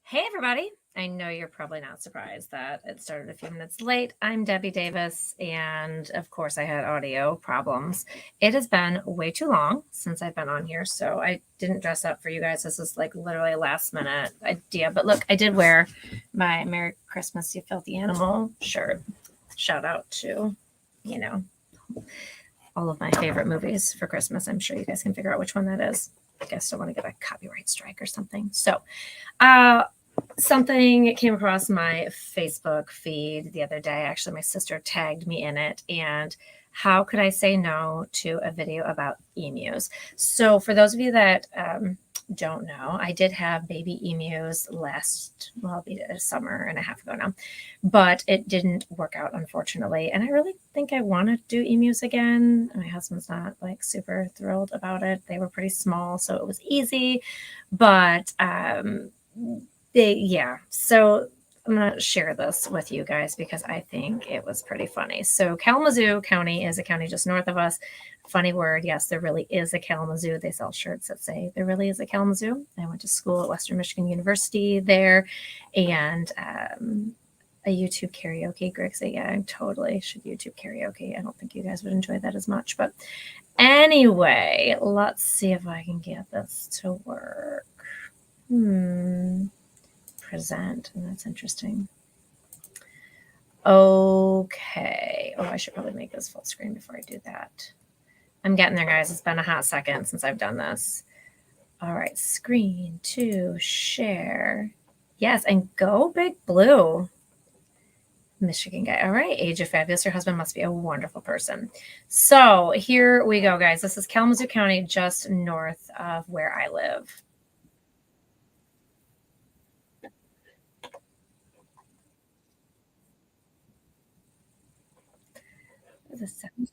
Hey, everybody. I know you're probably not surprised that it started a few minutes late. I'm Debbie Davis, and of course, I had audio problems. It has been way too long since I've been on here, so I didn't dress up for you guys. This is like literally a last minute idea. But look, I did wear my Merry Christmas, You Filthy Animal shirt. Shout out to, you know, all of my favorite movies for Christmas. I'm sure you guys can figure out which one that is. I guess I want to get a copyright strike or something. So, something came across my Facebook feed the other day. Actually, my sister tagged me in it. And how could I say no to a video about emus? So, for those of you that don't know, I did have baby emus it'll be a summer and a half ago now, but it didn't work out, unfortunately. And I really think I want to do emus again. My husband's not like super thrilled about it. They were pretty small, so it was easy, but so I'm going to share this with you guys because I think it was pretty funny. So Kalamazoo County is a county just north of us. Funny word. Yes, there really is a Kalamazoo. They sell shirts that say there really is a Kalamazoo. I went to school at Western Michigan University there, and a YouTube karaoke. Greg said, yeah, I totally should YouTube karaoke. I don't think you guys would enjoy that as much. But anyway, let's see if I can get this to work. Present, and that's interesting. Okay. Oh, I should probably make this full screen before I do that. I'm getting there, guys. It's been a hot second since I've done this. All right, screen to share. Yes, and go Big Blue. Michigan guy. All right, age of fabulous. Your husband must be a wonderful person. So here we go, guys. This is Kalamazoo County, just north of where I live. Is this sound?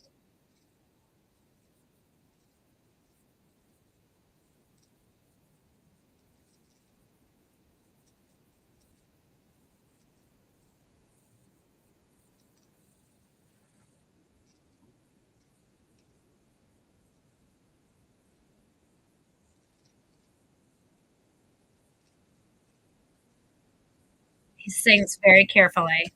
He sings very carefully.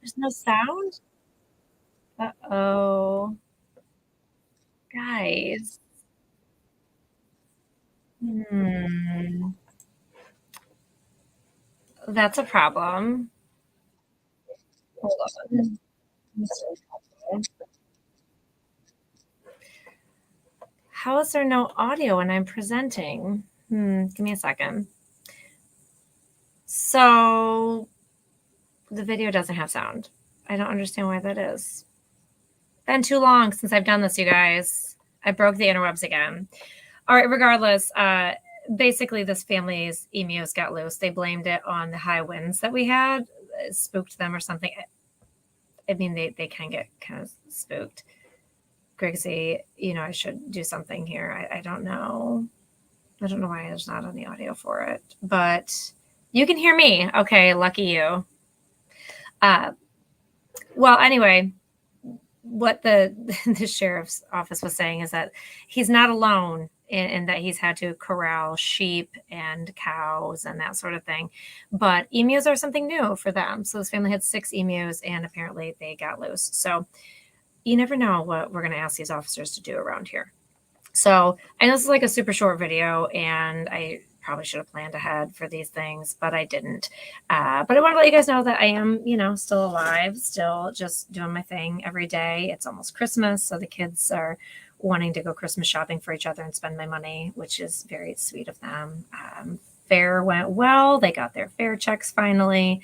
There's no sound? Uh-oh. Guys. That's a problem. Hold on. How is there no audio when I'm presenting? Give me a second. So the video doesn't have sound. I don't understand why that is. Been too long since I've done this, you guys. I broke the interwebs again. All right, regardless, basically this family's emus got loose. They blamed it on the high winds that we had. It spooked them or something. I mean, they can get kind of spooked. Grigsy, I should do something here. I don't know. I don't know why there's not any audio for it, but you can hear me. Okay, lucky you. Well, anyway, what the sheriff's office was saying is that he's not alone in that he's had to corral sheep and cows and that sort of thing. But emus are something new for them. So this family had 6 emus, and apparently they got loose. So you never know what we're going to ask these officers to do around here. So I know this is like a super short video, and I probably should have planned ahead for these things, but I didn't. But I want to let you guys know that I am, still alive, still just doing my thing every day. It's almost Christmas, so the kids are wanting to go Christmas shopping for each other and spend my money, which is very sweet of them. Fair went well. They got their fair checks finally.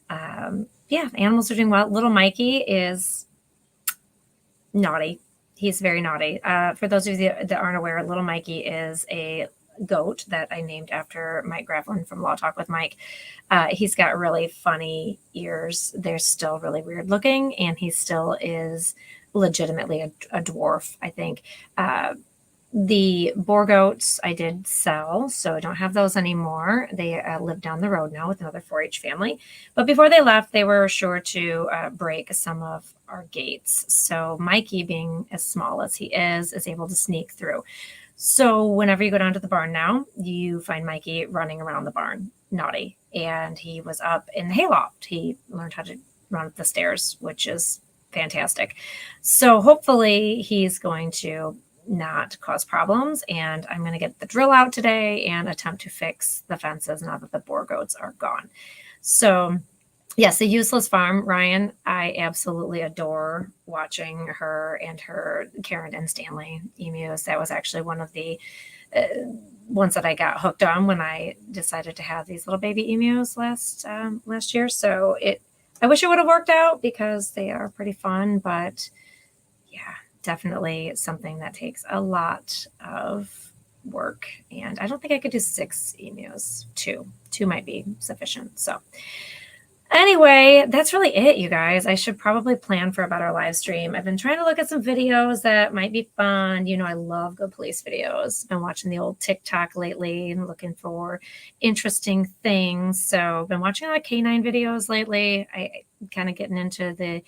Animals are doing well. Little Mikey is naughty. He's very naughty. For those of you that aren't aware, Little Mikey is a goat that I named after Mike Gravelin from Law Talk with Mike. He's got really funny ears. They're still really weird looking, and he still is legitimately a dwarf, I think. The boar goats I did sell, so I don't have those anymore. They live down the road now with another 4-H family. But before they left, they were sure to break some of our gates. So Mikey, being as small as he is able to sneak through. So whenever you go down to the barn now, you find Mikey running around the barn, naughty. And he was up in the hayloft. He learned how to run up the stairs, which is fantastic. So hopefully he's going to not cause problems, and I'm going to get the drill out today and attempt to fix the fences now that the boar goats are gone. So yes, a useless farm, Ryan. I absolutely adore watching her and her Karen and Stanley emus. That was actually one of the ones that I got hooked on when I decided to have these little baby emus last year. So I wish it would have worked out because they are pretty fun, but yeah, definitely something that takes a lot of work. And I don't think I could do 6 emus. Two might be sufficient. So anyway, that's really it, you guys. I should probably plan for a better live stream. I've been trying to look at some videos that might be fun. You know, I love good police videos. Been watching the old TikTok lately and looking for interesting things. So I've been watching a lot of canine videos lately. I kind of getting into the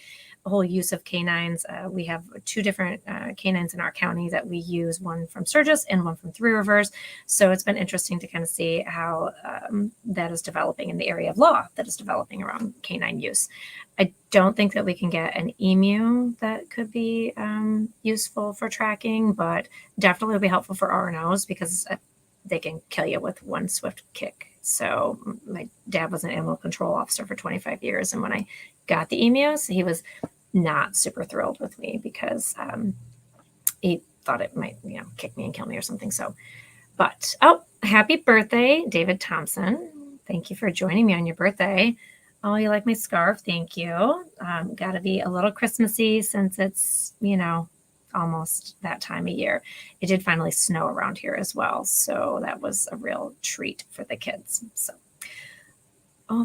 whole use of canines. We have 2 different canines in our county that we use, one from Sturgis and one from Three Rivers. So it's been interesting to kind of see how that is developing in the area of law that is developing around canine use. I don't think that we can get an emu that could be useful for tracking, but definitely will be helpful for R&Os because they can kill you with one swift kick. So my dad was an animal control officer for 25 years. And when I got the emus, he was not super thrilled with me because he thought it might, kick me and kill me or something. So, but, happy birthday, David Thompson. Thank you for joining me on your birthday. Oh, you like my scarf? Thank you. Got to be a little Christmassy since it's, almost that time of year. It did finally snow around here as well. So that was a real treat for the kids. So,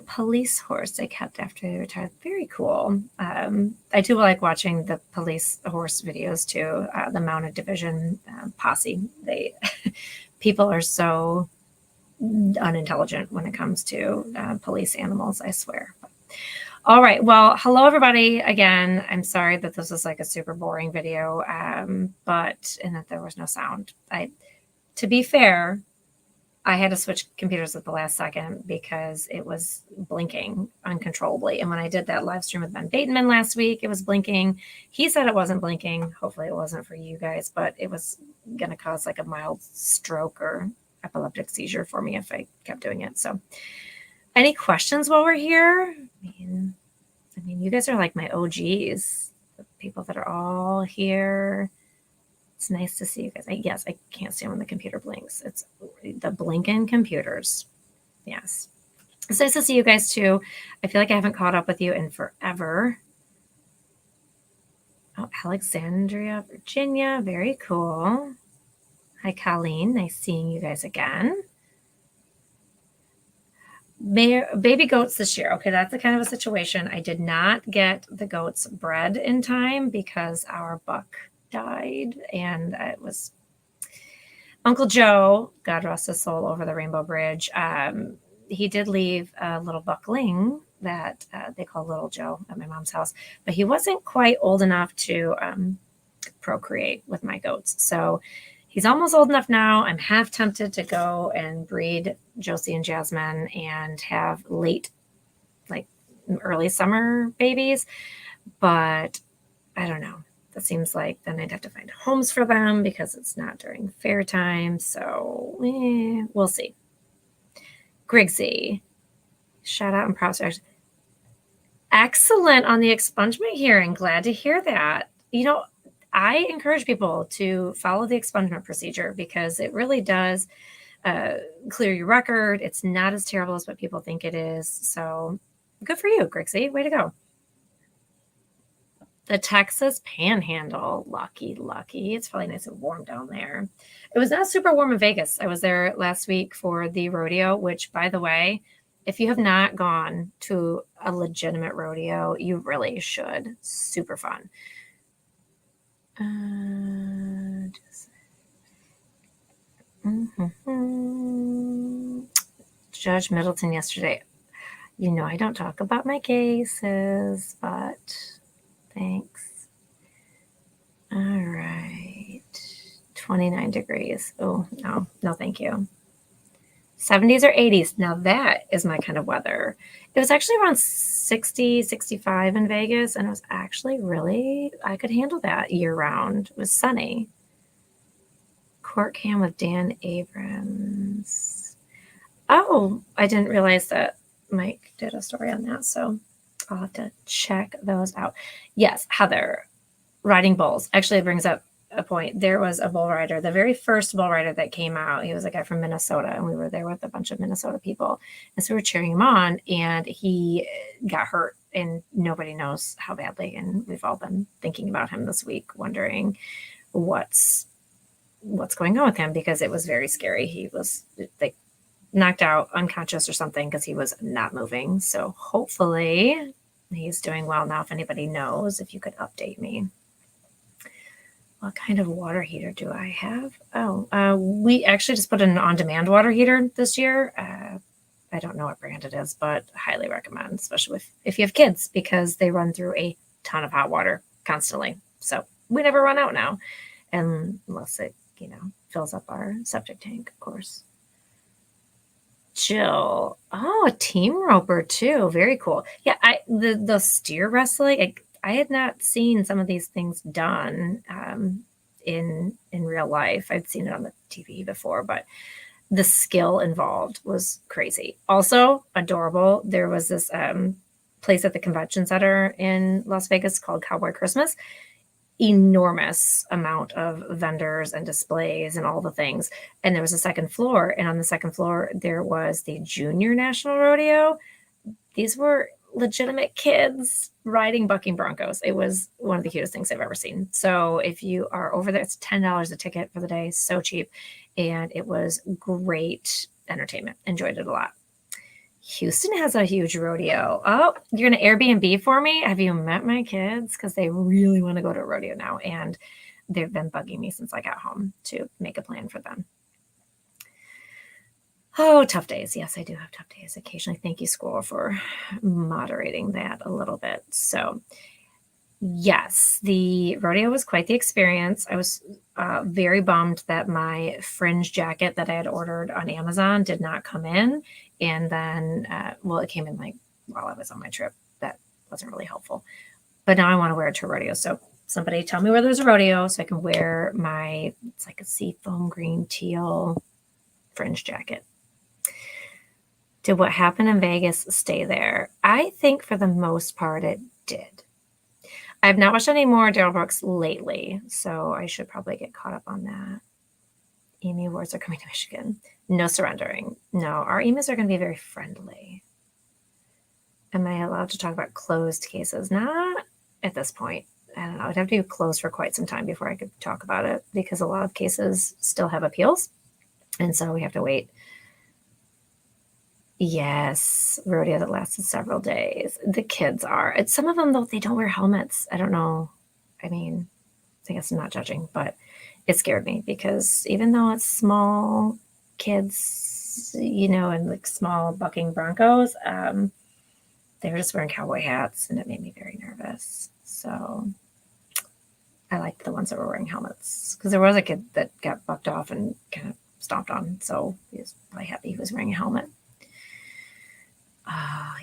police horse they kept after they retired. Very cool. I do like watching the police horse videos too. The mounted division posse. People are so unintelligent when it comes to police animals, I swear. All right. Well, hello, everybody. Again, I'm sorry that this was like a super boring video, and that there was no sound. To be fair, I had to switch computers at the last second because it was blinking uncontrollably. And when I did that live stream with Ben Bateman last week, it was blinking. He said it wasn't blinking. Hopefully it wasn't for you guys, but it was going to cause like a mild stroke or epileptic seizure for me if I kept doing it. So any questions while we're here? I mean, you guys are like my OGs, the people that are all here. It's nice to see you guys. Yes, I can't stand when the computer blinks. It's the blinking computers. Yes. It's nice to see you guys too. I feel like I haven't caught up with you in forever. Oh, Alexandria, Virginia. Very cool. Hi, Colleen. Nice seeing you guys again. Baby goats this year. Okay, that's the kind of a situation. I did not get the goats bred in time because our buck died, and it was Uncle Joe, God rest his soul, over the Rainbow Bridge. He did leave a little buckling that they call Little Joe at my mom's house, but he wasn't quite old enough to procreate with my goats. So he's almost old enough now. I'm half tempted to go and breed Josie and Jasmine and have late, like early summer babies, but I don't know. That seems like then I'd have to find homes for them because it's not during fair time. So we'll see. Grigsy, shout out and props. Excellent on the expungement hearing. Glad to hear that. I encourage people to follow the expungement procedure because it really does clear your record. It's not as terrible as what people think it is. So good for you, Grixie. Way to go. The Texas Panhandle. Lucky. It's probably nice and warm down there. It was not super warm in Vegas. I was there last week for the rodeo, which, by the way, if you have not gone to a legitimate rodeo, you really should. Super fun. Judge Middleton yesterday. I don't talk about my cases, but thanks. All right. 29 degrees. Oh, no, thank you. 70s or 80s. Now that is my kind of weather. It was actually around 60, 65 in Vegas, and it was actually I could handle that year round. It was sunny. Court cam with Dan Abrams. Oh, I didn't realize that Mike did a story on that, so I'll have to check those out. Yes, Heather, riding bulls. Actually, it brings up a point. There was a bull rider, the very first bull rider that came out. He was a guy from Minnesota, and we were there with a bunch of Minnesota people. And so we were cheering him on, and he got hurt, and nobody knows how badly. And we've all been thinking about him this week, wondering what's going on with him, because it was very scary. He was like knocked out, unconscious or something, because he was not moving. So hopefully he's doing well now. If anybody knows, if you could update me. What kind of water heater do I have? We actually just put in an on-demand water heater this year. I don't know what brand it is, but highly recommend, especially if you have kids, because they run through a ton of hot water constantly. So we never run out now, unless it, fills up our septic tank, of course. Jill, a team roper too. Very cool. Yeah, the steer wrestling, I had not seen some of these things done in real life. I'd seen it on the TV before, but the skill involved was crazy. Also adorable. There was this place at the convention center in Las Vegas called Cowboy Christmas. Enormous amount of vendors and displays and all the things. And there was a second floor. And on the second floor, there was the Junior National Rodeo. These were legitimate kids riding bucking broncos. It was one of the cutest things I've ever seen. So if you are over there, it's $10 a ticket for the day. So cheap. And it was great entertainment. Enjoyed it a lot. Houston has a huge rodeo. Oh, you're going to Airbnb for me? Have you met my kids? Because they really want to go to a rodeo now. And they've been bugging me since I got home to make a plan for them. Oh, tough days. Yes, I do have tough days occasionally. Thank you, school, for moderating that a little bit. So yes, the rodeo was quite the experience. I was very bummed that my fringe jacket that I had ordered on Amazon did not come in. And then, it came in while I was on my trip. That wasn't really helpful. But now I want to wear it to a rodeo. So somebody tell me where there's a rodeo so I can wear it's like a seafoam green teal fringe jacket. Did what happened in Vegas stay there? I think for the most part it did. I have not watched any more Daryl Brooks lately, so I should probably get caught up on that. Emu wars are coming to Michigan. No surrendering. No, our emus are going to be very friendly. Am I allowed to talk about closed cases? Not at this point. I don't know. I'd have to be closed for quite some time before I could talk about it, because a lot of cases still have appeals. And so we have to wait. Yes, rodeo that lasted several days. The kids are. Some of them, though, they don't wear helmets. I don't know. I mean, I guess I'm not judging, but it scared me, because even though it's small kids, and like small bucking broncos, they were just wearing cowboy hats, and it made me very nervous. So I liked the ones that were wearing helmets, because there was a kid that got bucked off and kind of stomped on. So he was probably happy he was wearing a helmet.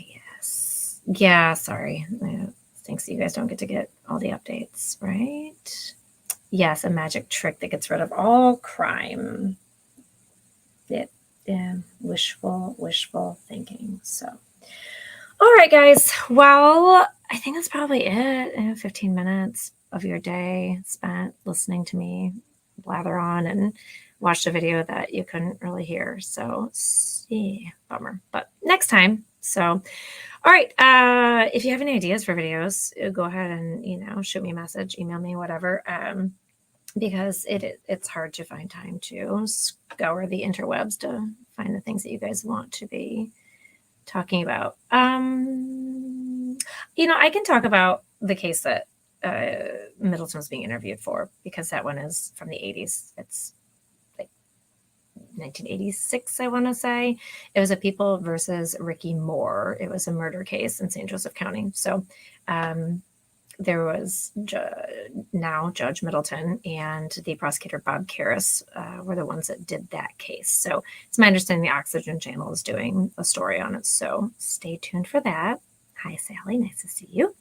Yes. Yeah, sorry. Thanks, you guys don't get to get all the updates, right? Yes, a magic trick that gets rid of all crime. Wishful thinking. So, all right, guys. Well, I think that's probably it. 15 minutes of your day spent listening to me blather on and watched a video that you couldn't really hear. So, bummer. But next time. So, all right. If you have any ideas for videos, go ahead and, shoot me a message, email me, whatever. Because it's hard to find time to scour the interwebs to find the things that you guys want to be talking about. I can talk about the case that Middleton was being interviewed for, because that one is from the 80s. It's like 1986, I want to say. It was a People versus Ricky Moore. It was a murder case in St. Joseph County. So there was now Judge Middleton and the prosecutor Bob Karras were the ones that did that case. So it's my understanding the Oxygen Channel is doing a story on it. So stay tuned for that. Hi, Sally. Nice to see you.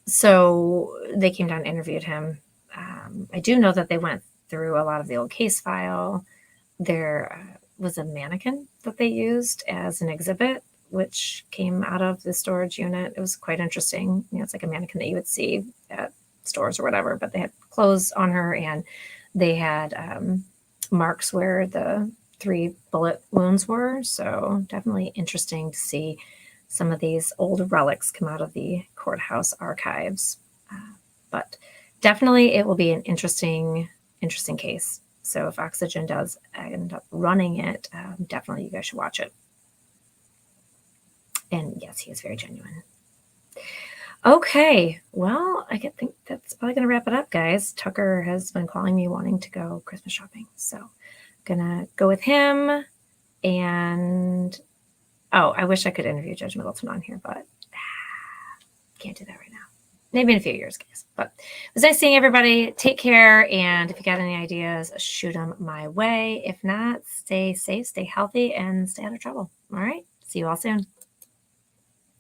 So they came down and interviewed him. I do know that they went through a lot of the old case file. There was a mannequin that they used as an exhibit, which came out of the storage unit. It was quite interesting. You know, it's like a mannequin that you would see at stores or whatever, but they had clothes on her and they had marks where the 3 bullet wounds were. So definitely interesting to see some of these old relics come out of the courthouse archives. But definitely it will be an interesting case. So if Oxygen does end up running it, definitely you guys should watch it. And yes, he is very genuine. Okay, well, I think that's probably going to wrap it up, guys. Tucker has been calling me wanting to go Christmas shopping. So I'm going to go with him. And, oh, I wish I could interview Judge Middleton on here, but can't do that right now. Maybe in a few years, guys. But it was nice seeing everybody. Take care. And if you got any ideas, shoot them my way. If not, stay safe, stay healthy, and stay out of trouble. All right. See you all soon.